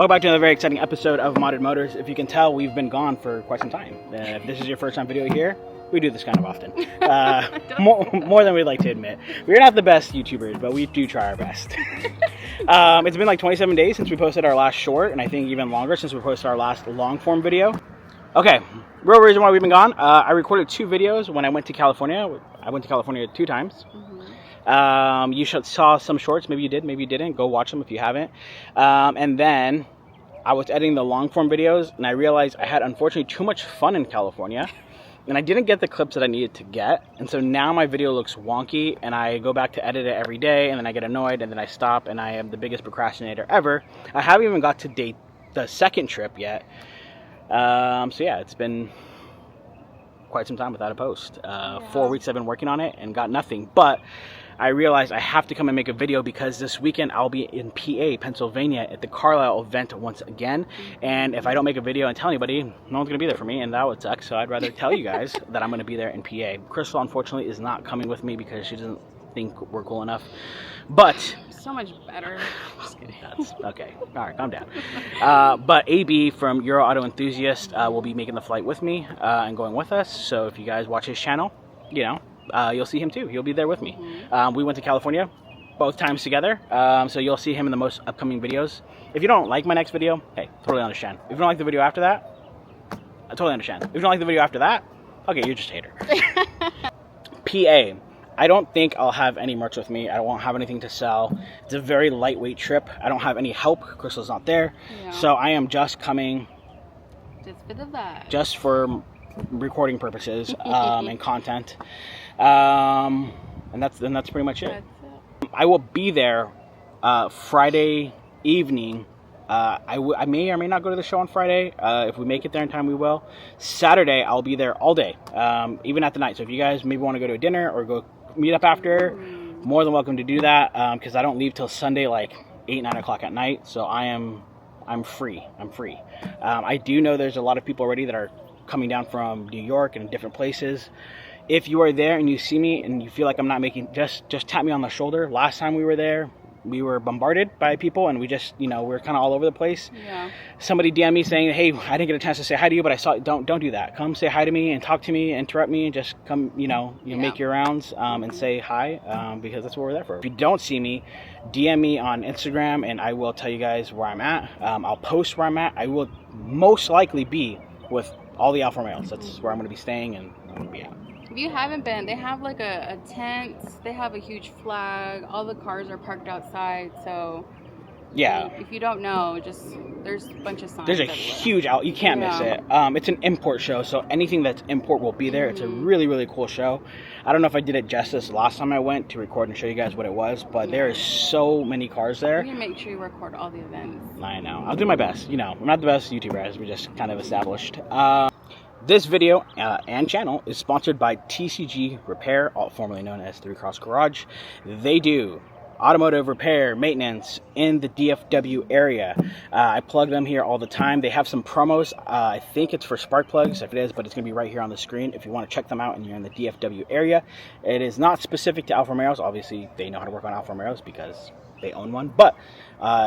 Welcome back to another very exciting episode of Modded Motors. If you can tell, we've been gone for quite some time. If this is your first time video here, we do this kind of often. More than we'd like to admit. We're not the best YouTubers, but we do try our best. It's been like 27 days since we posted our last short, and I think even longer since we posted our last long form video. Okay, real reason why we've been gone. I recorded 2 videos when I went to California. I went to California 2 times. You saw some shorts. Maybe you did, maybe you didn't. Go watch them if you haven't. And then I was editing the long form videos, and I realized I had unfortunately too much fun in California, and I didn't get the clips that I needed to get. And so now my video looks wonky, and I go back to edit it every day, and then I get annoyed, and then I stop, and I am the biggest procrastinator ever. I haven't even got to date the second trip yet. So yeah, it's been quite some time without a post. 4 weeks I've been working on it and got nothing, but I realized I have to come and make a video because this weekend I'll be in PA, Pennsylvania at the Carlisle event once again. And if I don't make a video and tell anybody, no one's going to be there for me, and that would suck. So I'd rather tell you guys that I'm going to be there in PA. Crystal, unfortunately, is not coming with me because she doesn't think we're cool enough. But so much better. Just kidding. That's okay. All right, calm down. But AB from Euro Auto Enthusiast will be making the flight with me and going with us. So if you guys watch his channel, you know, you'll see him too. He'll be there with me. We went to California both times together, so you'll see him in the most upcoming videos. If you don't like my next video, hey, totally understand. If you don't like the video after that, I totally understand. If you don't like the video after that, okay, you're just a hater. PA. I don't think I'll have any merch with me. I won't have anything to sell. It's a very lightweight trip. I don't have any help. Crystal's not there. Yeah. So I am just coming just for the vibe. Just for recording purposes and content. And that's pretty much it. I will be there Friday evening. I may or may not go to the show on Friday. If we make it there in time, we will. Saturday, I'll be there all day, even at the night. So if you guys maybe want to go to a dinner or go meet up after, more than welcome to do that, because I don't leave till Sunday like 8, 9 o'clock at night. So I'm free. I do know there's a lot of people already that are coming down from New York and different places. If you are there and you see me and you feel like I'm not making, just tap me on the shoulder. Last time we were there, we were bombarded by people, and we just, you know, we're kind of all over the place. Yeah. Somebody DM me saying, hey, I didn't get a chance to say hi to you, but I saw it. Don't do that. Come say hi to me and talk to me, interrupt me, and just come, make your rounds and say hi, because that's what we're there for. If you don't see me, DM me on Instagram, and I will tell you guys where I'm at. I'll post where I'm at. I will most likely be with all the Alfa Romeos. That's where I'm going to be staying, and I'm going to be out. If you haven't been, they have like a tent, they have a huge flag, all the cars are parked outside, so yeah. If you don't know, just there's a bunch of signs. There's a huge you can't miss it. It's an import show, so anything that's import will be there. It's a really, really cool show. I don't know if I did it justice last time I went to record and show you guys what it was, but there is so many cars there. You make sure you record all the events. I know. I'll do my best. You know, I'm not the best YouTuber, as we just kind of established. This video and channel is sponsored by TCG Repair, formerly known as 3 Cross Garage. They do automotive repair, maintenance in the DFW area. I plug them here all the time. They have some promos. I think it's for spark plugs, if it is, but it's going to be right here on the screen if you want to check them out and you're in the DFW area. It is not specific to Alfa Romeos. Obviously, they know how to work on Alfa Romeos because they own one, but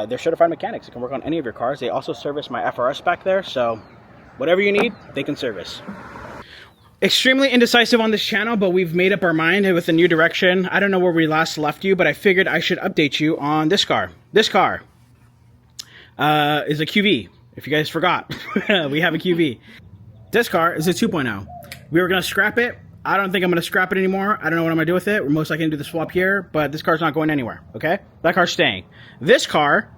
they're certified mechanics. They can work on any of your cars. They also service my FRS back there, so whatever you need, they can service. Extremely indecisive on this channel, but we've made up our mind with a new direction. I don't know where we last left you, but I figured I should update you on this car. This car is a QV. If you guys forgot, we have a QV. This car is a 2.0. We were going to scrap it. I don't think I'm going to scrap it anymore. I don't know what I'm going to do with it. We're most likely going to do the swap here, but this car's not going anywhere, okay? That car's staying. This car,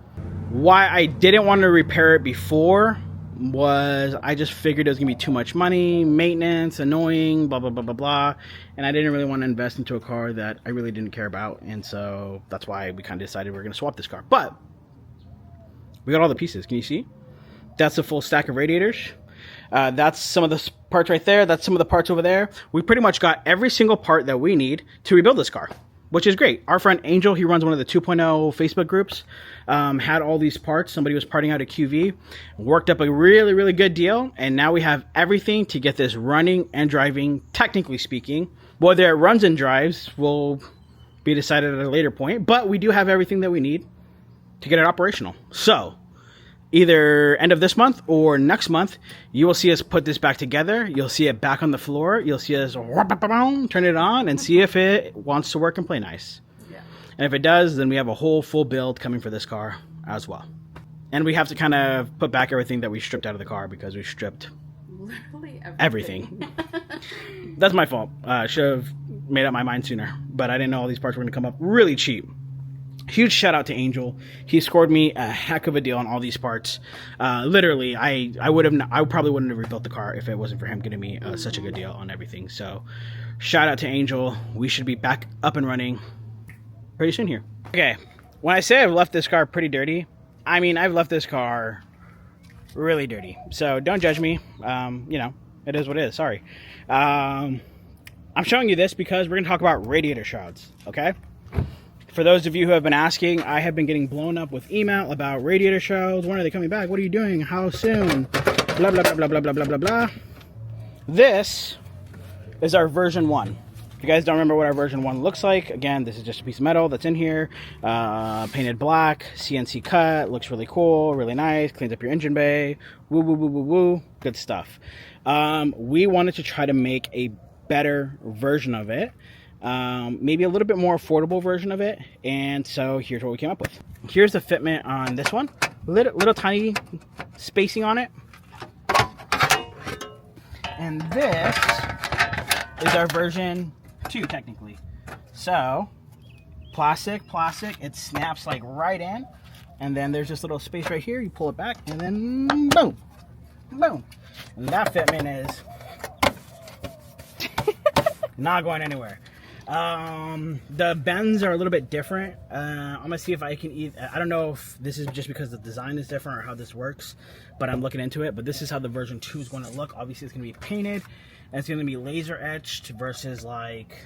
why I didn't want to repair it before was I just figured it was gonna be too much money, maintenance, annoying, blah blah blah blah blah, and I didn't really want to invest into a car that I really didn't care about, and so that's why we kind of decided we're gonna swap this car. But we got all the pieces. Can you see? That's a full stack of radiators. That's some of the parts right there. That's some of the parts over there. We pretty much got every single part that we need to rebuild this car, which is great. Our friend Angel, he runs one of the 2.0 Facebook groups, had all these parts. Somebody was parting out a QV, worked up a really, really good deal, and now we have everything to get this running and driving, technically speaking. Whether it runs and drives will be decided at a later point, but we do have everything that we need to get it operational. So either end of this month or next month, you will see us put this back together. You'll see it back on the floor. You'll see us turn it on and see if it wants to work and play nice. Yeah. And if it does, then we have a whole full build coming for this car as well. And we have to kind of put back everything that we stripped out of the car because we stripped literally everything. That's my fault. Should have made up my mind sooner, but I didn't know all these parts were going to come up really cheap. Huge shout out to Angel. He scored me a heck of a deal on all these parts. Literally, I probably wouldn't have rebuilt the car if it wasn't for him getting me such a good deal on everything. So, shout out to Angel. We should be back up and running pretty soon here. Okay, when I say I've left this car pretty dirty, I mean I've left this car really dirty. So don't judge me. You know, it is what it is. Sorry. I'm showing you this because we're gonna talk about radiator shrouds. Okay. For those of you who have been asking, I have been getting blown up with email about radiator shrouds. When are they coming back? What are you doing? How soon? Blah, blah, blah, blah, blah, blah, blah, blah, blah. This is our version 1. If you guys don't remember what our version 1 looks like, again, this is just a piece of metal that's in here. Painted black, CNC cut, looks really cool, really nice, cleans up your engine bay. Woo, woo, woo, woo, woo. Good stuff. We wanted to try to make a better version of it. Maybe a little bit more affordable version of it, and so here's what we came up with. Here's the fitment on this one, little tiny spacing on it, and this is our version 2 technically. So plastic, it snaps like right in, and then there's this little space right here, you pull it back, and then boom, boom, and that fitment is not going anywhere. The bends are a little bit different. I'm gonna see if I can I don't know if this is just because the design is different or how this works, but I'm looking into it. But this is how the version 2 is going to look. Obviously it's going to be painted and it's going to be laser etched versus like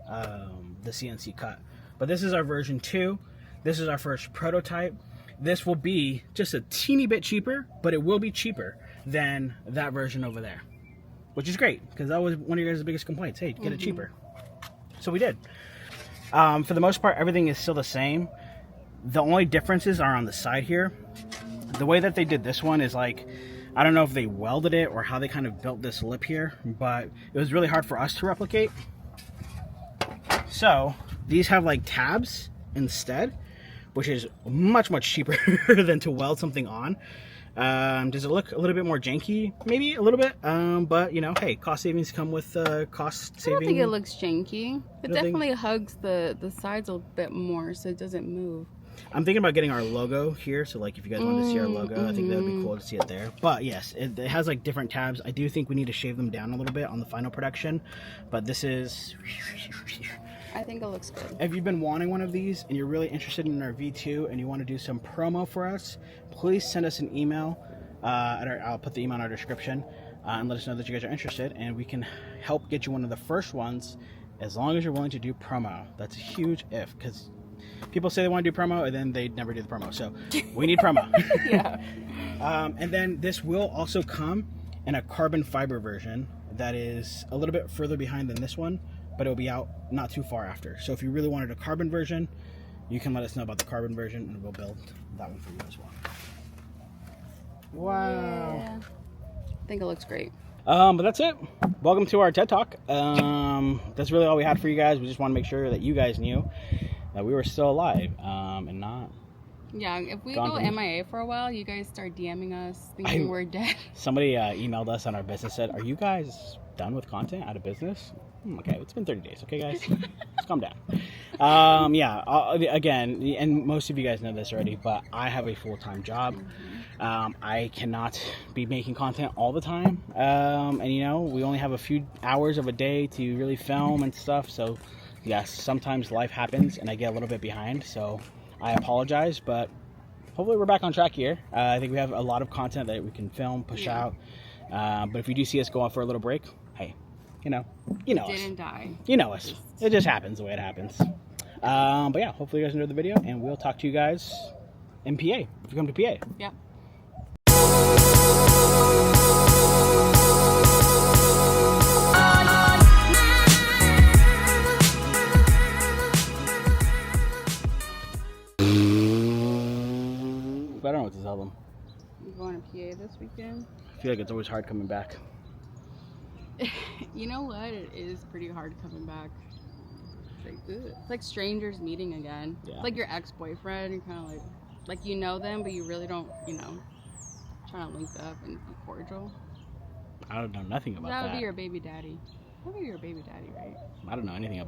the CNC cut. But this is our version 2. This is our first prototype. This will be just a teeny bit cheaper, but it will be cheaper than that version over there, which is great because that was one of your guys' biggest complaints. Hey, get it cheaper. So we did. For the most part, everything is still the same. The only differences are on the side here. The way that they did this one is like, I don't know if they welded it or how they kind of built this lip here, but it was really hard for us to replicate. So these have like tabs instead, which is much, much cheaper than to weld something on. Does it look a little bit more janky? Maybe a little bit, but you know, hey, cost savings come with cost saving. I don't think it looks janky. It definitely hugs the sides a bit more so it doesn't move. I'm thinking about getting our logo here, so like if you guys want to see our logo, I think that would be cool to see it there. But yes, it has like different tabs. I do think we need to shave them down a little bit on the final production, but this is... I think it looks good. If you've been wanting one of these and you're really interested in our V2 and you want to do some promo for us, please send us an email. I'll put the email in our description and let us know that you guys are interested, and we can help get you one of the first ones as long as you're willing to do promo. That's a huge if, because people say they want to do promo and then they never do the promo. So we need promo. Yeah. And then this will also come in a carbon fiber version that is a little bit further behind than this one, but it'll be out not too far after. So if you really wanted a carbon version, you can let us know about the carbon version and we'll build that one for you as well. Wow. Yeah. I think it looks great. But that's it. Welcome to our TED Talk. That's really all we had for you guys. We just want to make sure that you guys knew that we were still alive and not... Yeah, if we go MIA for a while, you guys start DMing us thinking we're dead. Somebody emailed us on our business, said, are you guys done with content, out of business? Okay, it's been 30 days, okay guys? Just calm down. Yeah, again, and most of you guys know this already, but I have a full-time job. I cannot be making content all the time. And you know, we only have a few hours of a day to really film and stuff, so yes, sometimes life happens and I get a little bit behind, so I apologize, but hopefully we're back on track here. I think we have a lot of content that we can film, push out. But if you do see us go off for a little break, hey, you know us. Didn't die. You know us. It just happens the way it happens. But yeah, hopefully you guys enjoyed the video, and we'll talk to you guys in PA, if you come to PA. Yep. I don't know what to tell them. going to PA this weekend. I feel like it's always hard coming back. You know what? It is pretty hard coming back. It's like, ugh. It's like strangers meeting again. Yeah. It's like your ex-boyfriend. You're kind of like you know them, but you really don't, trying to link up and be cordial. I don't know nothing about That that. would be your baby daddy. That would be your baby daddy, right? I don't know anything about